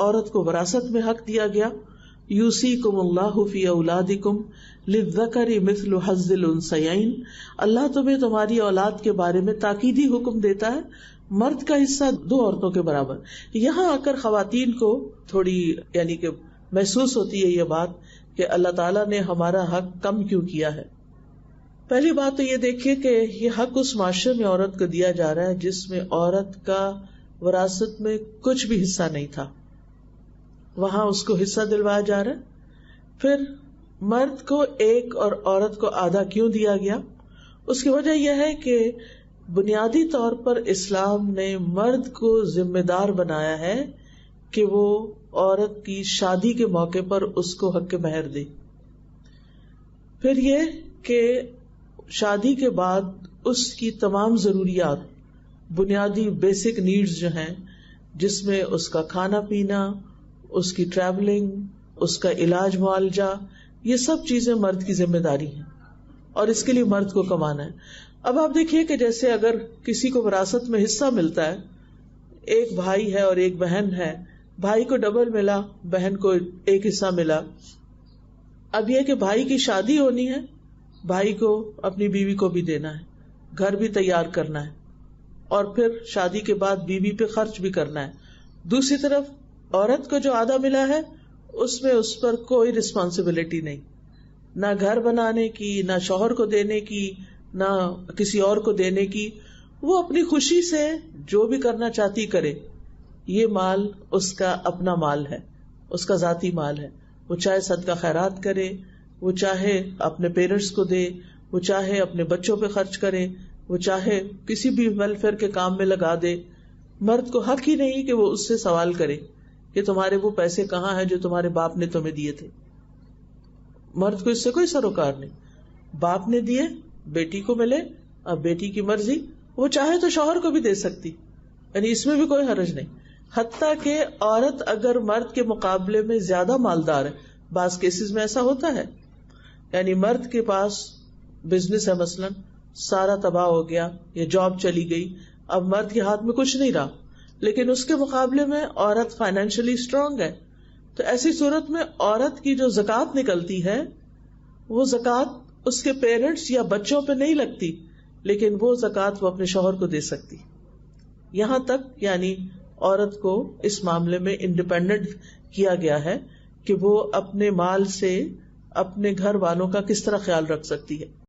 عورت کو وراثت میں حق دیا گیا. یوصیکم اللہ فی اولادکم للذکر مثل حظ الانثیین. اللہ تمہیں تمہاری اولاد کے بارے میں تاکیدی حکم دیتا ہے مرد کا حصہ 2 عورتوں کے برابر. یہاں آ کر خواتین کو تھوڑی یعنی کہ محسوس ہوتی ہے یہ بات کہ اللہ تعالیٰ نے ہمارا حق کم کیوں کیا ہے. پہلی بات تو یہ دیکھیے کہ یہ حق اس معاشرے میں عورت کو دیا جا رہا ہے جس میں عورت کا وراثت میں کچھ بھی حصہ نہیں تھا، وہاں اس کو حصہ دلوایا جا رہا ہے. پھر مرد کو 1 اور عورت کو آدھا کیوں دیا گیا؟ اس کی وجہ یہ ہے کہ بنیادی طور پر اسلام نے مرد کو ذمہ دار بنایا ہے کہ وہ عورت کی شادی کے موقع پر اس کو حق مہر دے. پھر یہ کہ شادی کے بعد اس کی تمام ضروریات، بنیادی بیسک نیڈز جو ہیں، جس میں اس کا کھانا پینا، اس کی ٹریولنگ، اس کا علاج معالجہ، یہ سب چیزیں مرد کی ذمہ داری ہیں اور اس کے لیے مرد کو کمانا ہے. اب آپ دیکھیے کہ جیسے اگر کسی کو وراثت میں حصہ ملتا ہے، ایک بھائی ہے اور ایک بہن ہے، بھائی کو ڈبل ملا، بہن کو 1 حصہ ملا. اب یہ کہ بھائی کی شادی ہونی ہے، بھائی کو اپنی بیوی کو بھی دینا ہے، گھر بھی تیار کرنا ہے اور پھر شادی کے بعد بیوی پہ خرچ بھی کرنا ہے. دوسری طرف عورت کو جو آدھا ملا ہے اس میں اس پر کوئی رسپانسبلٹی نہیں، نہ گھر بنانے کی، نہ شوہر کو دینے کی، نہ کسی اور کو دینے کی. وہ اپنی خوشی سے جو بھی کرنا چاہتی کرے. یہ مال اس کا اپنا مال ہے، اس کا ذاتی مال ہے. وہ چاہے صدقہ خیرات کرے، وہ چاہے اپنے پیرنٹس کو دے، وہ چاہے اپنے بچوں پہ خرچ کرے، وہ چاہے کسی بھی ویلفیئر کے کام میں لگا دے. مرد کو حق ہی نہیں کہ وہ اس سے سوال کرے کہ تمہارے وہ پیسے کہاں ہیں جو تمہارے باپ نے تمہیں دیے تھے. مرد کو اس سے کوئی سروکار نہیں. باپ نے دیے، بیٹی کو ملے، اب بیٹی کی مرضی، وہ چاہے تو شوہر کو بھی دے سکتی، یعنی اس میں بھی کوئی حرج نہیں. حتیٰ کہ عورت اگر مرد کے مقابلے میں زیادہ مالدار ہے، بعض کیسز میں ایسا ہوتا ہے، یعنی مرد کے پاس بزنس ہے مثلا، سارا تباہ ہو گیا یا جاب چلی گئی، اب مرد کے ہاتھ میں کچھ نہیں رہا، لیکن اس کے مقابلے میں عورت فائنینشلی اسٹرانگ ہے، تو ایسی صورت میں عورت کی جو زکوٰۃ نکلتی ہے وہ زکوٰۃ اس کے پیرنٹس یا بچوں پہ نہیں لگتی، لیکن وہ زکوٰۃ وہ اپنے شوہر کو دے سکتی. یہاں تک یعنی عورت کو اس معاملے میں انڈیپینڈنٹ کیا گیا ہے کہ وہ اپنے مال سے اپنے گھر والوں کا کس طرح خیال رکھ سکتی ہے.